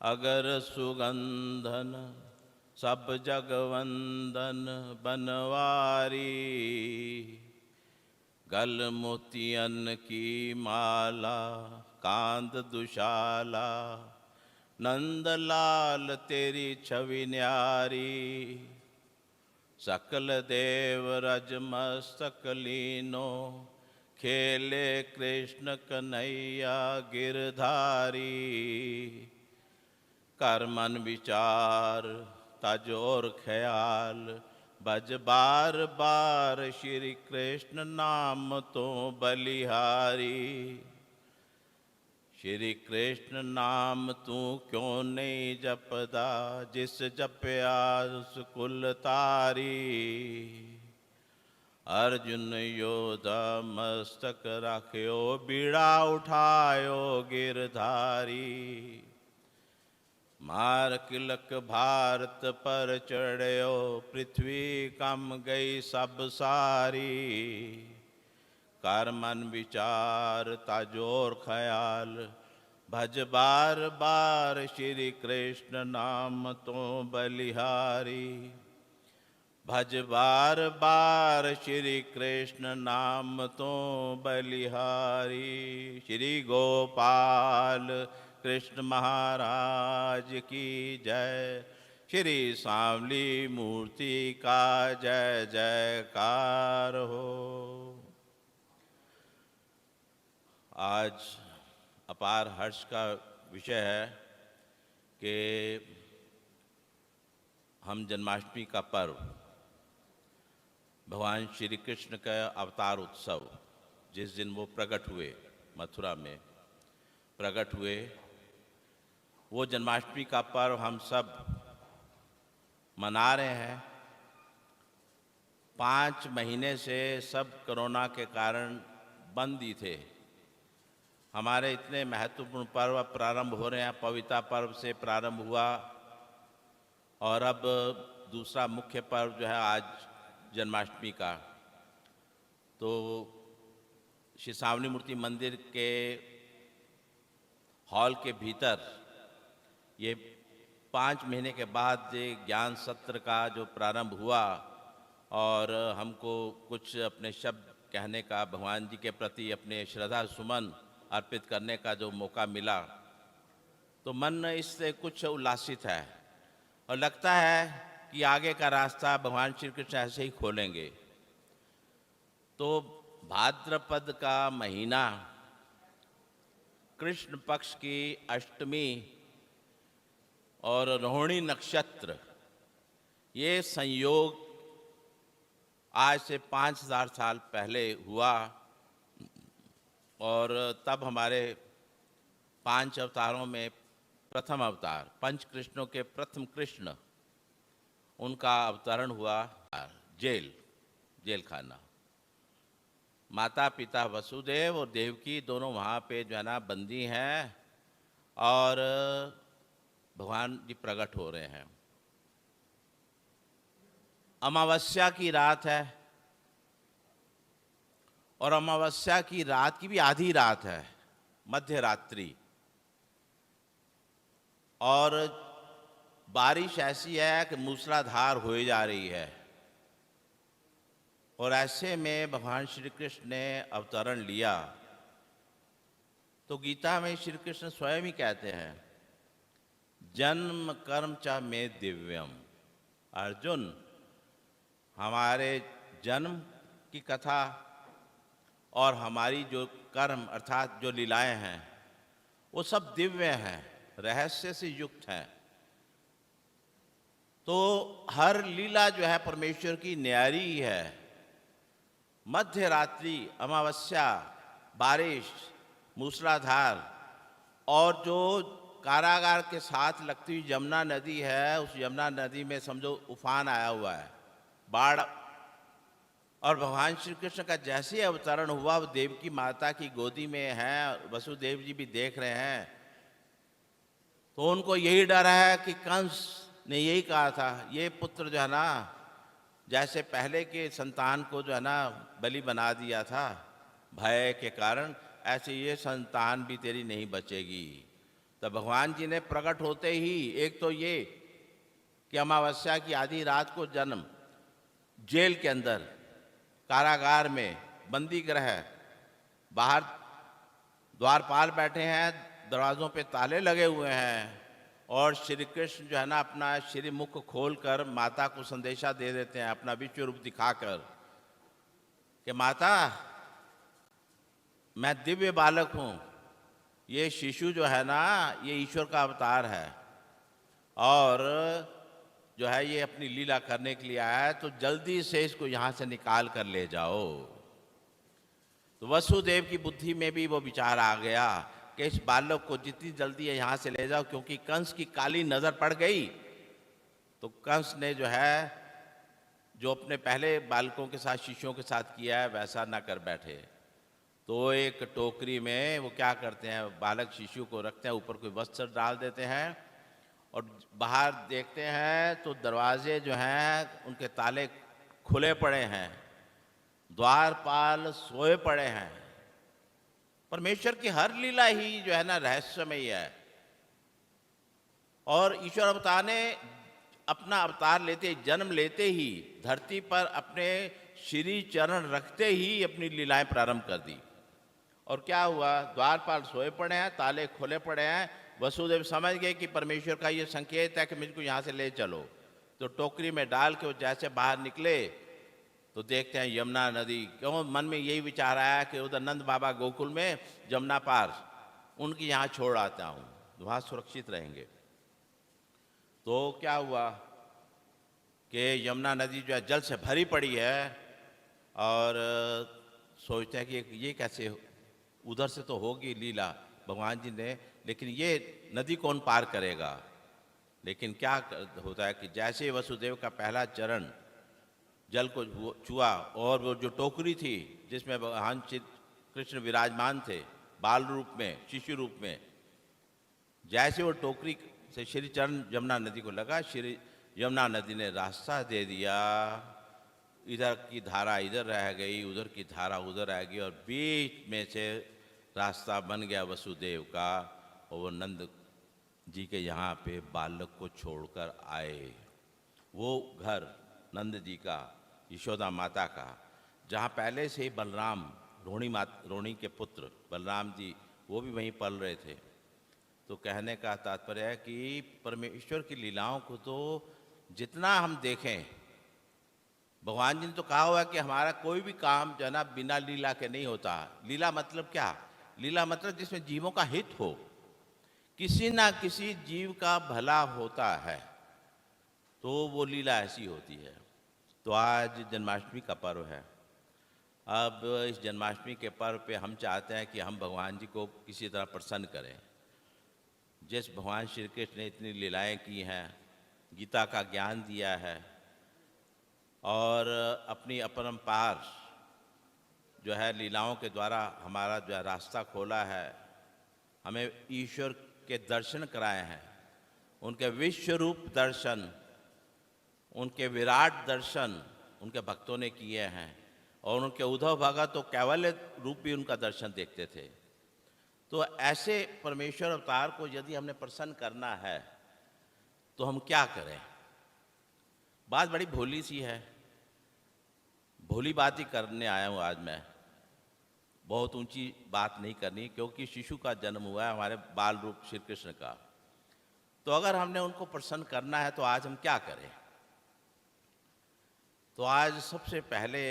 अगर सुगंधन सब जगवंदन बनवारी, गल मोतियन की माला कांद दुशाला, नंदलाल तेरी छवि न्यारी। सकल देव रज मस्तक लीनो, खेले कृष्ण कन्हैया गिरधारी। कर मन विचार तज और ख्याल, भज बार बार श्री कृष्ण नाम तो बलिहारी। श्री कृष्ण नाम तू क्यों नहीं जपदा, जिस जपया उस कुल तारी। अर्जुन योधा मस्तक रख्यो, बीड़ा उठायो गिरधारी। मार किलक भारत पर चढ़यो, पृथ्वी कम गई सब सारी। कर मन विचार ताजोर ख्याल, भज बार बार श्री कृष्ण नाम तो बलिहारी। भज बार बार श्री कृष्ण नाम तो बलिहारी। श्री गोपाल कृष्ण महाराज की जय, श्री सांवली मूर्ति का जय जयकार हो। आज अपार हर्ष का विषय है कि हम जन्माष्टमी का पर्व, भगवान श्री कृष्ण का अवतार उत्सव, जिस दिन वो प्रकट हुए, मथुरा में प्रकट हुए, वो जन्माष्टमी का पर्व हम सब मना रहे हैं। 5 महीने से सब कोरोना के कारण बंद ही थे। हमारे इतने महत्वपूर्ण पर्व प्रारंभ हो रहे हैं। पवित्र पर्व से प्रारंभ हुआ और अब दूसरा मुख्य पर्व जो है आज जन्माष्टमी का। तो श्री सांवली मूर्ति मंदिर के हॉल के भीतर ये 5 महीने के बाद ज्ञान सत्र का जो प्रारंभ हुआ और हमको कुछ अपने शब्द कहने का, भगवान जी के प्रति अपने श्रद्धा सुमन अर्पित करने का जो मौका मिला, तो मन इससे कुछ उल्लासित है और लगता है कि आगे का रास्ता भगवान श्री कृष्ण ऐसे ही खोलेंगे। तो भाद्रपद का महीना, कृष्ण पक्ष की अष्टमी और रोहिणी नक्षत्र, ये संयोग आज से 5000 साल पहले हुआ और तब हमारे 5 अवतारों में प्रथम अवतार, पंच कृष्णों के प्रथम कृष्ण, उनका अवतरण हुआ जेल खाना। माता पिता वसुदेव और देवकी दोनों वहाँ पे जो है ना बंदी हैं और भगवान जी प्रकट हो रहे हैं। अमावस्या की रात है और अमावस्या की रात की भी आधी रात है, मध्य रात्रि, और बारिश ऐसी है कि मूसलाधार हो जा रही है। और ऐसे में भगवान श्री कृष्ण ने अवतरण लिया। तो गीता में श्री कृष्ण स्वयं ही कहते हैं, जन्म कर्म च मे दिव्यम। अर्जुन, हमारे जन्म की कथा और हमारी जो कर्म अर्थात जो लीलाएं हैं वो सब दिव्य हैं, रहस्य से युक्त हैं। तो हर लीला जो है परमेश्वर की न्यारी है। मध्य रात्रि, अमावस्या, बारिश, मूसलाधार, और जो कारागार के साथ लगती हुई यमुना नदी है, उस यमुना नदी में समझो उफान आया हुआ है, बाढ़। और भगवान श्री कृष्ण का जैसे ही अवतरण हुआ, वो देवकी माता की गोदी में है, वसुदेव जी भी देख रहे हैं। तो उनको यही डर है कि कंस ने यही कहा था, ये पुत्र जो है ना, जैसे पहले के संतान को जो है ना बलि बना दिया था भय के कारण, ऐसे ये संतान भी तेरी नहीं बचेगी। तो भगवान जी ने प्रकट होते ही एक तो ये कि अमावस्या की आधी रात को जन्म, जेल के अंदर, कारागार में, बंदी गृह, बाहर द्वारपाल बैठे हैं, दरवाज़ों पे ताले लगे हुए हैं, और श्री कृष्ण जो है ना अपना श्री मुख खोलकर माता को संदेशा दे देते हैं अपना विश्व रूप दिखाकर कि माता, मैं दिव्य बालक हूँ, ये शिशु जो है ना ये ईश्वर का अवतार है, और जो है ये अपनी लीला करने के लिए आया है, तो जल्दी से इसको यहाँ से निकाल कर ले जाओ। तो वसुदेव की बुद्धि में भी वो विचार आ गया कि इस बालक को जितनी जल्दी है यहाँ से ले जाओ, क्योंकि कंस की काली नज़र पड़ गई। तो कंस ने जो है जो अपने पहले बालकों के साथ, शिष्यों के साथ किया है, वैसा ना कर बैठे। तो एक टोकरी में वो क्या करते हैं, बालक शिशु को रखते हैं, ऊपर कोई वस्त्र डाल देते हैं, और बाहर देखते हैं तो दरवाजे जो हैं उनके ताले खुले पड़े हैं, द्वारपाल सोए पड़े हैं। परमेश्वर की हर लीला ही जो है ना रहस्यमयी है। और ईश्वर अवतार ने अपना अवतार लेते, जन्म लेते ही धरती पर अपने श्री चरण रखते ही अपनी लीलाएं प्रारंभ कर दी। और क्या हुआ, द्वारपाल सोए पड़े हैं, ताले खुले पड़े हैं। वसुदेव समझ गए कि परमेश्वर का ये संकेत है कि मुझको यहाँ से ले चलो। तो टोकरी में डाल के वो जैसे बाहर निकले तो देखते हैं यमुना नदी। क्यों मन में यही विचार आया कि उधर नंद बाबा गोकुल में जमुना पार, उनकी यहाँ छोड़ आता हूँ, वहाँ सुरक्षित रहेंगे। तो क्या हुआ कि यमुना नदी जो है जल से भरी पड़ी है, और सोचते हैं कि ये कैसे, उधर से तो होगी लीला भगवान जी ने, लेकिन ये नदी कौन पार करेगा। लेकिन क्या होता है कि जैसे वसुदेव का पहला चरण जल को छुआ, और वो जो टोकरी थी जिसमें भगवान श्री कृष्ण विराजमान थे बाल रूप में, शिशु रूप में, जैसे वो टोकरी से श्री चरण यमुना नदी को लगा, श्री यमुना नदी ने रास्ता दे दिया। इधर की धारा इधर रह गई, उधर की धारा उधर रह गई, और बीच में से रास्ता बन गया वसुदेव का, और वो नंद जी के यहाँ पे बालक को छोड़कर आए। वो घर नंद जी का, यशोदा माता का, जहाँ पहले से ही बलराम, रोहिणी के पुत्र बलराम जी वो भी वहीं पल रहे थे। तो कहने का तात्पर्य है कि परमेश्वर की लीलाओं को तो जितना हम देखें, भगवान जी ने तो कहा हुआ कि हमारा कोई भी काम जो है ना बिना लीला के नहीं होता। लीला मतलब क्या, लीला मतलब जिसमें जीवों का हित हो, किसी ना किसी जीव का भला होता है, तो वो लीला ऐसी होती है। तो आज जन्माष्टमी का पर्व है। अब इस जन्माष्टमी के पर्व पे हम चाहते हैं कि हम भगवान जी को किसी तरह प्रसन्न करें। जिस भगवान श्री कृष्ण ने इतनी लीलाएं की हैं, गीता का ज्ञान दिया है, और अपनी अपरंपार जो है लीलाओं के द्वारा हमारा जो है रास्ता खोला है, हमें ईश्वर के दर्शन कराए हैं, उनके विश्व रूप दर्शन, उनके विराट दर्शन उनके भक्तों ने किए हैं, और उनके उद्धव भगत तो कैवल्य रूप भी उनका दर्शन देखते थे। तो ऐसे परमेश्वर अवतार को यदि हमने प्रसन्न करना है तो हम क्या करें। बात बड़ी भोली सी है, भोली बात ही करने आया हूँ आज मैं, बहुत ऊंची बात नहीं करनी, क्योंकि शिशु का जन्म हुआ है हमारे बाल रूप श्री कृष्ण का। तो अगर हमने उनको प्रसन्न करना है तो आज हम क्या करें। तो आज सबसे पहले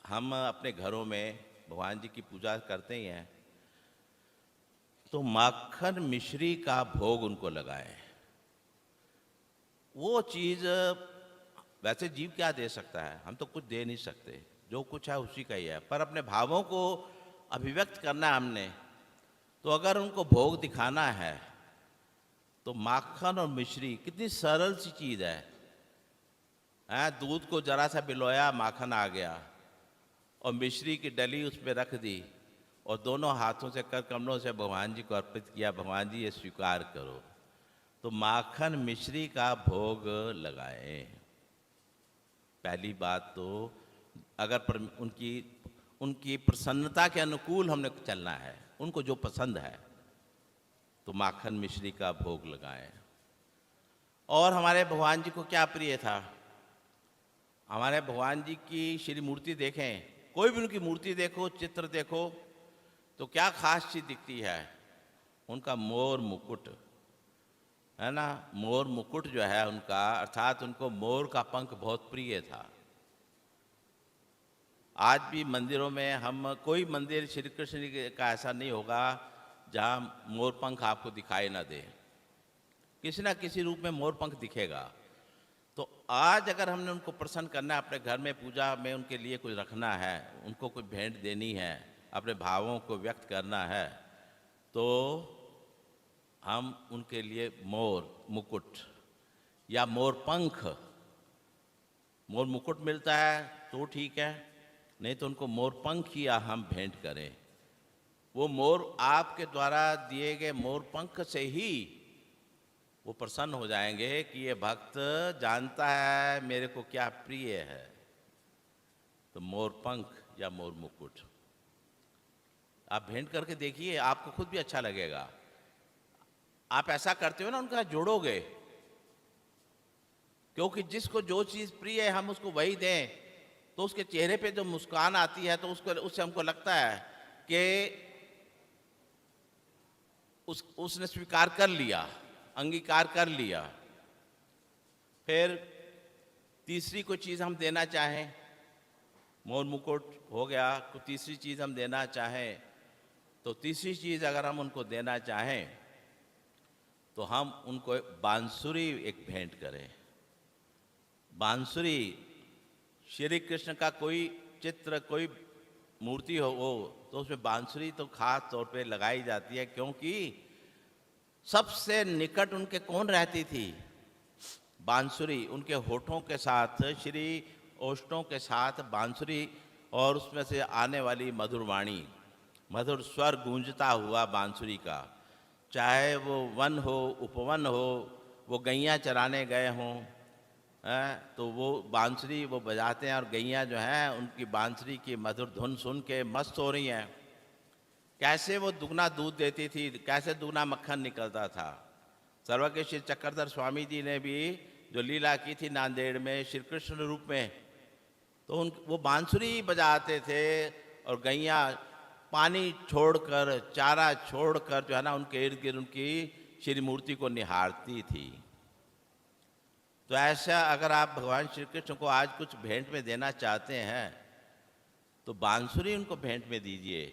हम अपने घरों में भगवान जी की पूजा करते ही हैं, तो माखन मिश्री का भोग उनको लगाएं। वो चीज़ वैसे जीव क्या दे सकता है, हम तो कुछ दे नहीं सकते, जो कुछ है उसी का ही है, पर अपने भावों को अभिव्यक्त करना है हमने। तो अगर उनको भोग दिखाना है तो माखन और मिश्री कितनी सरल सी चीज़ है। दूध को जरा सा बिलोया, माखन आ गया, और मिश्री की डली उस पर रख दी, और दोनों हाथों से कर कमलों से भगवान जी को अर्पित किया, भगवान जी ये स्वीकार करो। तो माखन मिश्री का भोग लगाएं। पहली बात तो अगर उनकी प्रसन्नता के अनुकूल हमने चलना है, उनको जो पसंद है। तो माखन मिश्री का भोग लगाएं। और हमारे भगवान जी को क्या प्रिय था? हमारे भगवान जी की श्री मूर्ति देखें, कोई भी उनकी मूर्ति देखो, चित्र देखो, तो क्या खास चीज दिखती है? उनका मोर मुकुट है ना। मोर मुकुट जो है उनका, अर्थात उनको मोर का पंख बहुत प्रिय था। आज भी मंदिरों में हम, कोई मंदिर श्री कृष्ण का ऐसा नहीं होगा जहाँ मोर पंख आपको दिखाई ना दे, किसी ना किसी रूप में मोर पंख दिखेगा। तो आज अगर हमने उनको प्रसन्न करना है, अपने घर में पूजा में उनके लिए कुछ रखना है, उनको कोई भेंट देनी है, अपने भावों को व्यक्त करना है, तो हम उनके लिए मोर मुकुट या मोर पंख, मोर मुकुट मिलता है तो ठीक है, नहीं तो उनको मोर पंख ही हम भेंट करें। वो मोर आपके द्वारा दिए गए मोर पंख से ही वो प्रसन्न हो जाएंगे कि ये भक्त जानता है मेरे को क्या प्रिय है। तो मोर पंख या मोर मुकुट आप भेंट करके देखिए, आपको खुद भी अच्छा लगेगा। आप ऐसा करते हो ना, उनका जोड़ोगे, क्योंकि जिसको जो चीज प्रिय है हम उसको वही दें, तो उसके चेहरे पे जो मुस्कान आती है तो उससे हमको लगता है कि उसने स्वीकार कर लिया, अंगीकार कर लिया। फिर तीसरी कोई चीज़ हम देना चाहें, मोर मुकुट हो गया, कोई तीसरी चीज़ हम देना चाहें, तो तीसरी चीज़ अगर हम उनको देना चाहें तो हम उनको बांसुरी एक भेंट करें। बांसुरी, श्री कृष्ण का कोई चित्र, कोई मूर्ति हो तो उसमें बांसुरी तो खास तौर पे लगाई जाती है, क्योंकि सबसे निकट उनके कौन रहती थी? बांसुरी। उनके होठों के साथ, श्री ओष्ठों के साथ बांसुरी, और उसमें से आने वाली मधुर वाणी, मधुर स्वर गूंजता हुआ बांसुरी का, चाहे वो वन हो, उपवन हो, वो गैयाँ चराने गए हों, तो वो बांसुरी वो बजाते हैं, और गैयाँ जो हैं उनकी बांसुरी की मधुर धुन सुन के मस्त हो रही हैं। कैसे वो दुगना दूध देती थी, कैसे दुगना मक्खन निकलता था। सर्वज्ञ श्री चक्रधर स्वामी जी ने भी जो लीला की थी नांदेड़ में श्री कृष्ण रूप में, तो वो बांसुरी बजाते थे, और गैयाँ पानी छोड़कर, चारा छोड़कर जो है ना उनके इर्द गिर्द उनकी श्री मूर्ति को निहारती थी। तो ऐसा अगर आप भगवान श्री कृष्ण को आज कुछ भेंट में देना चाहते हैं तो बांसुरी उनको भेंट में दीजिए।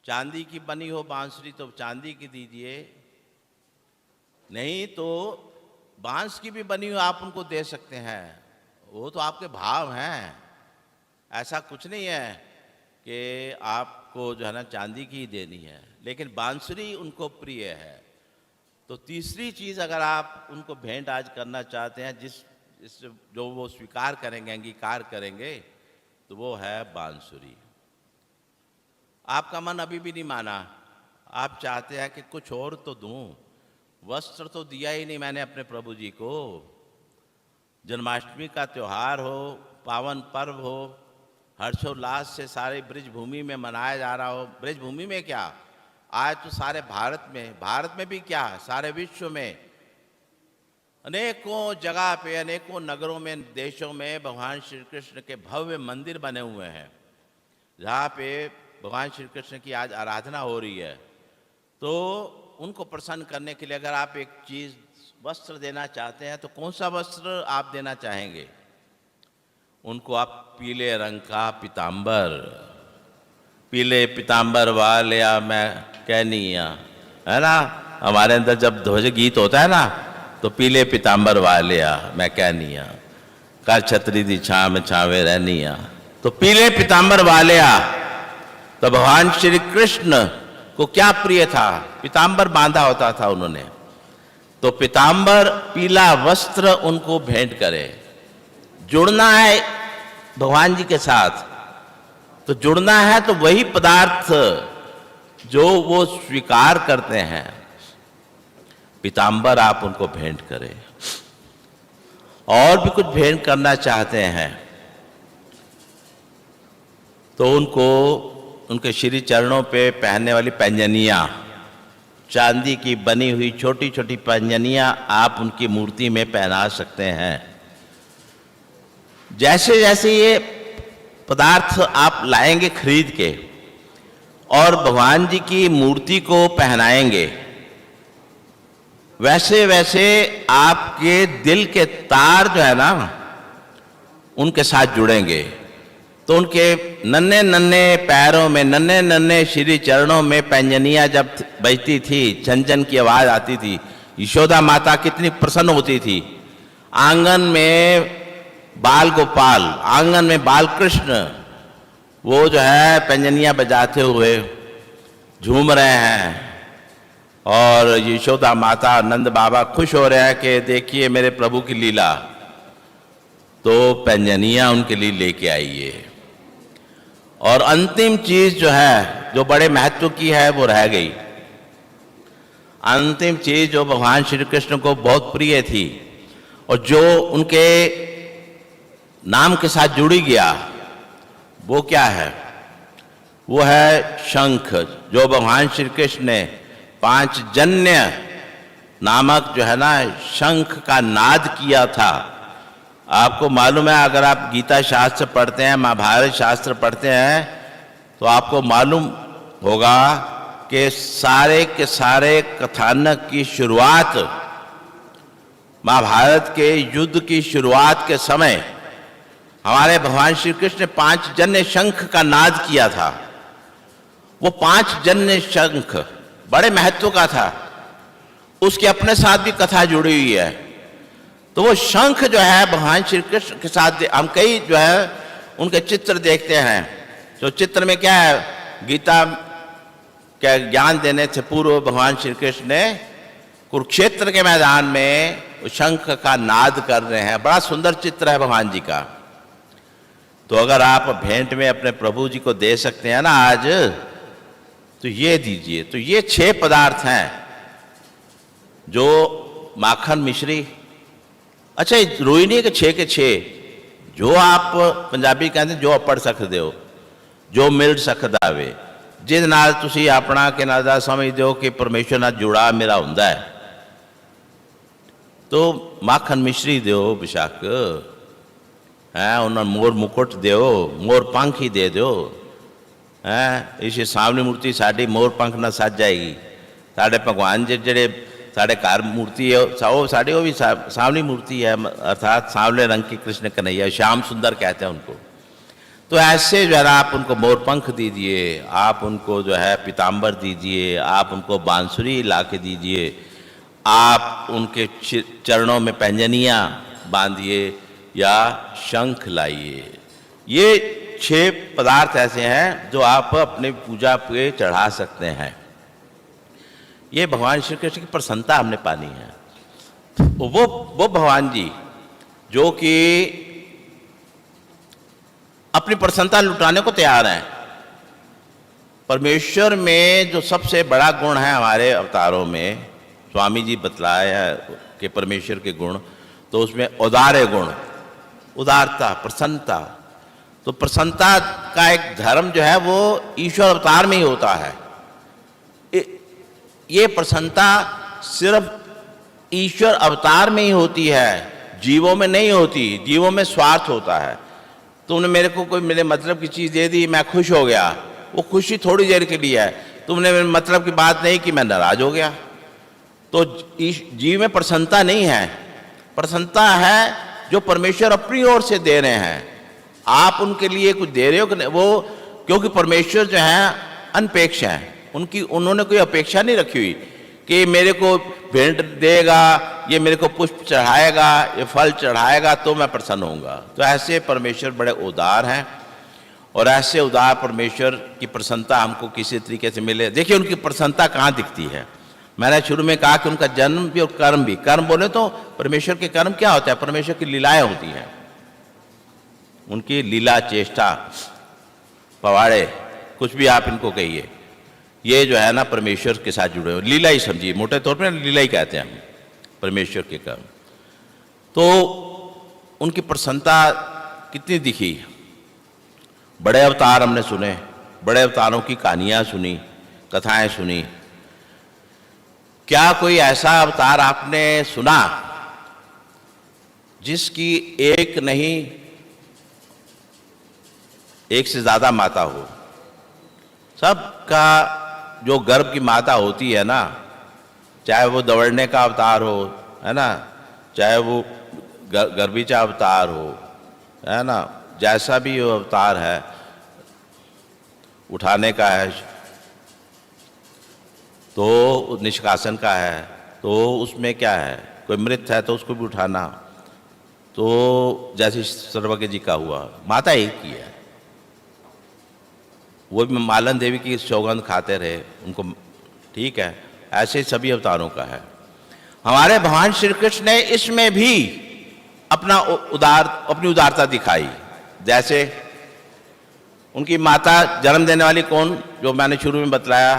चांदी की बनी हो बांसुरी तो चांदी की दीजिए, नहीं तो बांस की भी बनी हो आप उनको दे सकते हैं, वो तो आपके भाव हैं। ऐसा कुछ नहीं है कि आपको जो है ना चांदी की ही देनी है, लेकिन बांसुरी उनको प्रिय है। तो तीसरी चीज़ अगर आप उनको भेंट आज करना चाहते हैं, जो वो स्वीकार करेंगे, अंगीकार करेंगे, तो वो है बांसुरी। आपका मन अभी भी नहीं माना, आप चाहते हैं कि कुछ और तो दूं, वस्त्र तो दिया ही नहीं मैंने अपने प्रभु जी को। जन्माष्टमी का त्यौहार हो, पावन पर्व हो, हर्षोल्लास से सारे ब्रज भूमि में मनाया जा रहा हो। ब्रज भूमि में क्या, आज तो सारे भारत में भी क्या, सारे विश्व में अनेकों जगह पे, अनेकों नगरों में, देशों में भगवान श्री कृष्ण के भव्य मंदिर बने हुए हैं, जहाँ पे भगवान श्री कृष्ण की आज आराधना हो रही है। तो उनको प्रसन्न करने के लिए अगर आप एक चीज़, वस्त्र देना चाहते हैं, तो कौन सा वस्त्र आप देना चाहेंगे? उनको आप पीले रंग का पीताम्बर, पीले पीताम्बर वालिया मैं कहनिया, है ना। हमारे अंदर जब ध्वज गीत होता है ना, तो पीले पीताम्बर वालिया मैं कहनिया, कर छतरी दी छाव में छावे रहनिया। तो पीले पीताम्बर वालिया, तो भगवान श्री कृष्ण को क्या प्रिय था? पीताम्बर बांधा होता था उन्होंने, तो पीताम्बर पीला वस्त्र उनको भेंट करे। जुड़ना है भगवान जी के साथ, तो जुड़ना है तो वही पदार्थ जो वो स्वीकार करते हैं, पीताम्बर आप उनको भेंट करें। और भी कुछ भेंट करना चाहते हैं तो उनको उनके श्री चरणों पे पहनने वाली पैंजनियाँ, चांदी की बनी हुई छोटी छोटी पैंजनियां आप उनकी मूर्ति में पहना सकते हैं। जैसे जैसे ये पदार्थ आप लाएंगे खरीद के और भगवान जी की मूर्ति को पहनाएंगे, वैसे वैसे आपके दिल के तार जो है ना उनके साथ जुड़ेंगे। तो उनके नन्हे नन्हे पैरों में, नन्हे नन्हे श्री चरणों में पैंजनियां जब बजती थी, झंझन की आवाज आती थी, यशोदा माता कितनी प्रसन्न होती थी। आंगन में बाल गोपाल, आंगन में बाल कृष्ण, वो जो है पैंजनियां बजाते हुए झूम रहे हैं और यशोदा माता, नंद बाबा खुश हो रहे हैं कि देखिए मेरे प्रभु की लीला। तो पैंजनियां उनके लिए लेके आइए। और अंतिम चीज जो है, जो बड़े महत्व की है, वो रह गई। अंतिम चीज जो भगवान श्री कृष्ण को बहुत प्रिय थी और जो उनके नाम के साथ जुड़ी गया, वो क्या है? वो है शंख, जो भगवान श्री कृष्ण ने पांचजन्य नामक जो है ना शंख का नाद किया था। आपको मालूम है, अगर आप गीता शास्त्र पढ़ते हैं, महाभारत शास्त्र पढ़ते हैं, तो आपको मालूम होगा कि सारे के सारे कथानक की शुरुआत, महाभारत के युद्ध की शुरुआत के समय हमारे भगवान श्री कृष्ण ने पांचजन्य शंख का नाद किया था। वो पांचजन्य शंख बड़े महत्व का था, उसके अपने साथ भी कथा जुड़ी हुई है। तो वो शंख जो है भगवान श्री कृष्ण के साथ हम कई जो है उनके चित्र देखते हैं। तो चित्र में क्या है, गीता के ज्ञान देने से पूर्व भगवान श्री कृष्ण ने कुरुक्षेत्र के मैदान में शंख का नाद कर रहे हैं। बड़ा सुंदर चित्र है भगवान जी का। तो अगर आप भेंट में अपने प्रभु जी को दे सकते हैं ना आज, तो ये दीजिए। तो ये 6 पदार्थ हैं, जो माखन मिश्री, अच्छा रोहिणी के 6 के 6, जो आप पंजाबी कहते हैं जो पढ़ सकते हो, जो मिल सकता वे, जिस नाल तुसी अपना के नाल दा समझदे हो कि परमेश्वर नाल जुड़ा मेरा हुंदा है, तो माखन मिश्री दिओ बेशक है, उन्हें मोर मुकुट दिओ, मोर पंख ही दे दो है। इस सामने मूर्ति साड़ी मोर पंख ना सज जाएगी। साढ़े भगवान जी जेडे साढ़े घर मूर्ति है, वो साड़ी वो भी सावली मूर्ति है, अर्थात सांवले रंग की कृष्ण कन्हैया, श्याम सुंदर कहते हैं उनको। तो ऐसे जो है आप उनको मोर पंख दीजिए, आप उनको जो है पीताम्बर दीजिए, आप उनको बांसुरी ला के दीजिए, आप उनके चरणों में पैंजनियाँ बांधिए या शंख लाइए। ये 6 पदार्थ ऐसे हैं जो आप अपने पूजा पे चढ़ा सकते हैं। ये भगवान श्री कृष्ण की प्रसन्नता हमने पानी है। वो भगवान जी जो कि अपनी प्रसन्नता लुटाने को तैयार हैं। परमेश्वर में जो सबसे बड़ा गुण है हमारे अवतारों में, स्वामी जी बतलाया कि परमेश्वर के गुण, तो उसमें उदार गुण, उदारता, प्रसन्नता। तो प्रसन्नता का एक धर्म जो है वो ईश्वर अवतार में ही होता है। ये प्रसन्नता सिर्फ ईश्वर अवतार में ही होती है, जीवों में नहीं होती। जीवों में स्वार्थ होता है। तुमने मेरे को कोई मेरे मतलब की चीज़ दे दी, मैं खुश हो गया, वो खुशी थोड़ी देर के लिए है। तुमने मेरे मतलब की बात नहीं की, मैं नाराज हो गया। तो जीव में प्रसन्नता नहीं है। प्रसन्नता है जो परमेश्वर अपनी ओर से दे रहे हैं। आप उनके लिए कुछ दे रहे हो कि नहीं, वो क्योंकि परमेश्वर जो है अनपेक्ष हैं, उन्होंने कोई अपेक्षा नहीं रखी हुई कि मेरे को भेंट देगा, ये मेरे को पुष्प चढ़ाएगा, ये फल चढ़ाएगा तो मैं प्रसन्न होऊंगा। तो ऐसे परमेश्वर बड़े उदार हैं और ऐसे उदार परमेश्वर की प्रसन्नता हमको किसी तरीके से मिले। देखिए उनकी प्रसन्नता कहाँ दिखती है। मैंने शुरू में कहा कि उनका जन्म भी और कर्म भी। कर्म बोले तो परमेश्वर के कर्म क्या होता है? परमेश्वर की लीलाएं होती हैं, उनकी लीला, चेष्टा, पवाड़े, कुछ भी आप इनको कहिए, ये जो है ना परमेश्वर के साथ जुड़े हो। लीला ही समझिए, मोटे तौर पे लीला ही कहते हैं हम परमेश्वर के कर्म। तो उनकी प्रसन्नता कितनी दिखी। बड़े अवतार हमने सुने, बड़े अवतारों की कहानियाँ सुनी, कथाएं सुनी। क्या कोई ऐसा अवतार आपने सुना जिसकी एक नहीं एक से ज्यादा माता हो? सबका जो गर्भ की माता होती है ना, चाहे वो दौड़ने का अवतार हो, है ना, चाहे वो गर्भीचा अवतार हो, है ना, जैसा भी वो अवतार है, उठाने का है तो निष्कासन का है, तो उसमें क्या है, कोई मृत है तो उसको भी उठाना, तो जैसे सर्वज्ञ जी का हुआ, माता एक ही है। वो भी मालन देवी की सौगंध खाते रहे उनको, ठीक है, ऐसे सभी अवतारों का है। हमारे भगवान श्री कृष्ण ने इसमें भी अपनी उदारता दिखाई। जैसे उनकी माता जन्म देने वाली कौन, जो मैंने शुरू में बतलाया,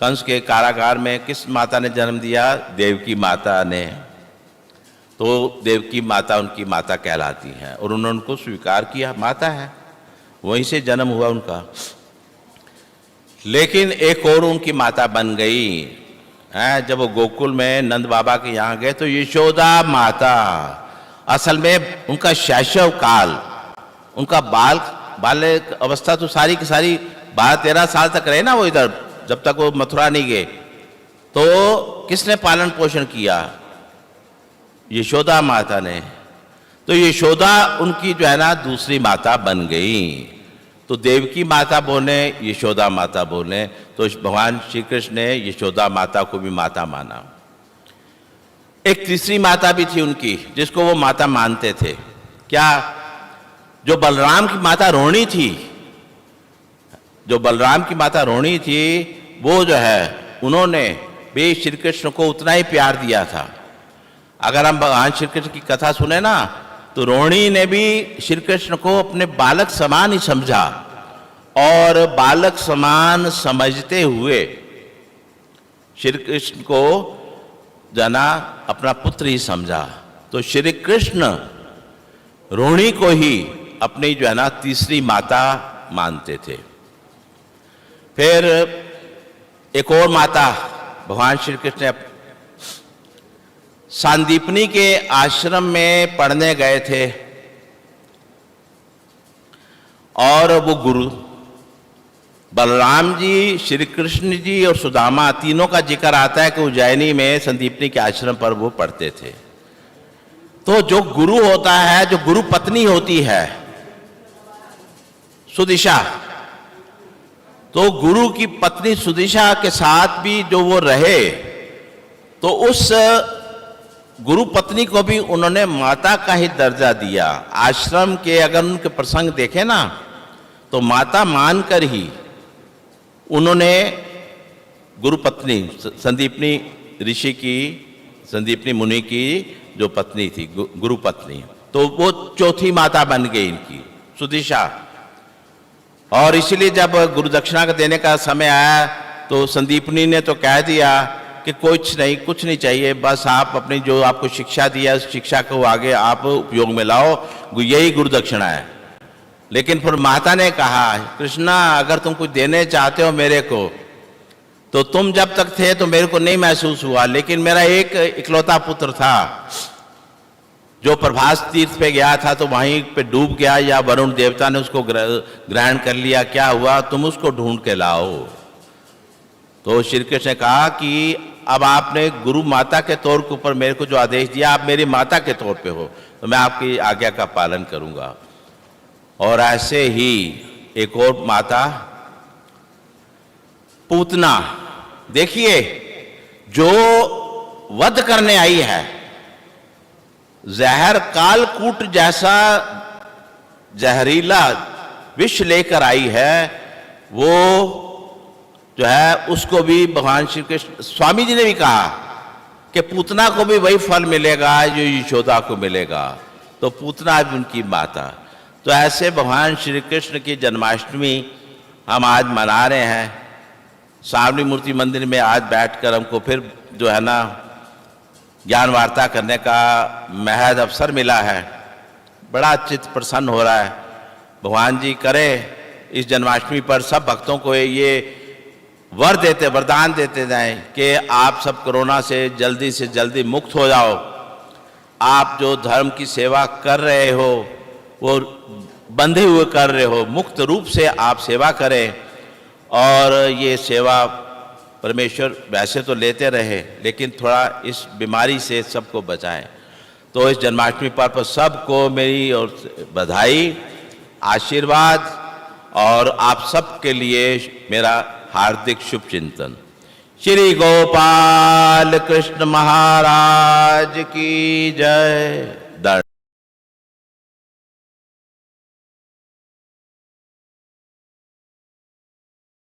कंस के कारागार में किस माता ने जन्म दिया? देवकी माता ने। तो देवकी माता उनकी माता कहलाती है और उन्होंने उनको स्वीकार किया, माता है, वहीं से जन्म हुआ उनका। लेकिन एक और उनकी माता बन गई है, जब वो गोकुल में नंद बाबा के यहाँ गए तो यशोदा माता। असल में उनका शैशव काल, उनका बाल्य अवस्था तो सारी की सारी 12-13 साल तक रहे ना वो इधर, जब तक वो मथुरा नहीं गए। तो किसने पालन पोषण किया? यशोदा माता ने। तो यशोदा उनकी जो है ना दूसरी माता बन गई। तो देवकी माता बोले, यशोदा माता बोले, तो भगवान श्री कृष्ण ने यशोदा माता को भी माता माना। एक तीसरी माता भी थी उनकी, जिसको वो माता मानते थे। क्या? जो बलराम की माता रोहिणी थी, जो बलराम की माता रोहिणी थी, वो जो है उन्होंने भी श्री कृष्ण को उतना ही प्यार दिया था। अगर हम भगवान श्री कृष्ण की कथा सुने ना, तो रोहिणी ने भी श्री कृष्ण को अपने बालक समान ही समझा और बालक समान समझते हुए श्री कृष्ण को जना अपना पुत्र ही समझा। तो श्री कृष्ण रोहिणी को ही अपनी जो है ना तीसरी माता मानते थे। फिर एक और माता भगवान श्री कृष्ण ने सांदीपनी के आश्रम में पढ़ने गए थे और वो गुरु बलराम जी, श्री कृष्ण जी और सुदामा तीनों का जिक्र आता है कि उज्जैनी में संदीपनी के आश्रम पर वो पढ़ते थे। तो जो गुरु होता है, जो गुरु पत्नी होती है सुदिशा, तो गुरु की पत्नी सुदिशा के साथ भी जो वो रहे, तो उस गुरु पत्नी को भी उन्होंने माता का ही दर्जा दिया। आश्रम के अगर उनके प्रसंग देखें ना, तो माता मानकर ही उन्होंने गुरु पत्नी संदीपनी ऋषि की, संदीपनी मुनि की जो पत्नी थी, गुरु पत्नी, तो वो चौथी माता बन गई इनकी, सुदिशा। और इसलिए जब गुरु दक्षिणा का देने का समय आया तो संदीपनी ने तो कह दिया कि कुछ नहीं चाहिए, बस आप अपनी जो आपको शिक्षा दिया उस शिक्षा को आगे आप उपयोग में लाओ, यही गुरु दक्षिणा है। लेकिन फिर माता ने कहा, कृष्णा अगर तुम कुछ देने चाहते हो मेरे को, तो तुम जब तक थे तो मेरे को नहीं महसूस हुआ, लेकिन मेरा एक इकलौता पुत्र था जो प्रभास तीर्थ पे गया था तो वहीं पे डूब गया, या वरुण देवता ने उसको ग्रहण कर लिया, क्या हुआ, तुम उसको ढूंढ के लाओ। तो श्री कृष्ण ने कहा कि अब आपने गुरु माता के तौर के ऊपर मेरे को जो आदेश दिया, आप मेरी माता के तौर पे हो, तो मैं आपकी आज्ञा का पालन करूंगा। और ऐसे ही एक और माता पूतना, देखिए जो वध करने आई है, जहर कालकूट जैसा जहरीला विष लेकर आई है, वो जो है उसको भी भगवान श्री कृष्ण, स्वामी जी ने भी कहा कि पूतना को भी वही फल मिलेगा जो यशोदा को मिलेगा। तो पूतना भी उनकी माता। तो ऐसे भगवान श्री कृष्ण की जन्माष्टमी हम आज मना रहे हैं। सावली मूर्ति मंदिर में आज बैठकर हमको फिर जो है ना ज्ञान वार्ता करने का महज अवसर मिला है। बड़ा चित्त प्रसन्न हो रहा है। भगवान जी करे इस जन्माष्टमी पर सब भक्तों को ये वरदान देते जाएं कि आप सब कोरोना से जल्दी मुक्त हो जाओ। आप जो धर्म की सेवा कर रहे हो वो बंधे हुए कर रहे हो, मुक्त रूप से आप सेवा करें। और ये सेवा परमेश्वर वैसे तो लेते रहे, लेकिन थोड़ा इस बीमारी से सबको बचाएं। तो इस जन्माष्टमी पर्व पर सबको मेरी ओर से बधाई, आशीर्वाद और आप सबके लिए मेरा हार्दिक शुभचिंतन। श्री गोपाल कृष्ण महाराज की जय।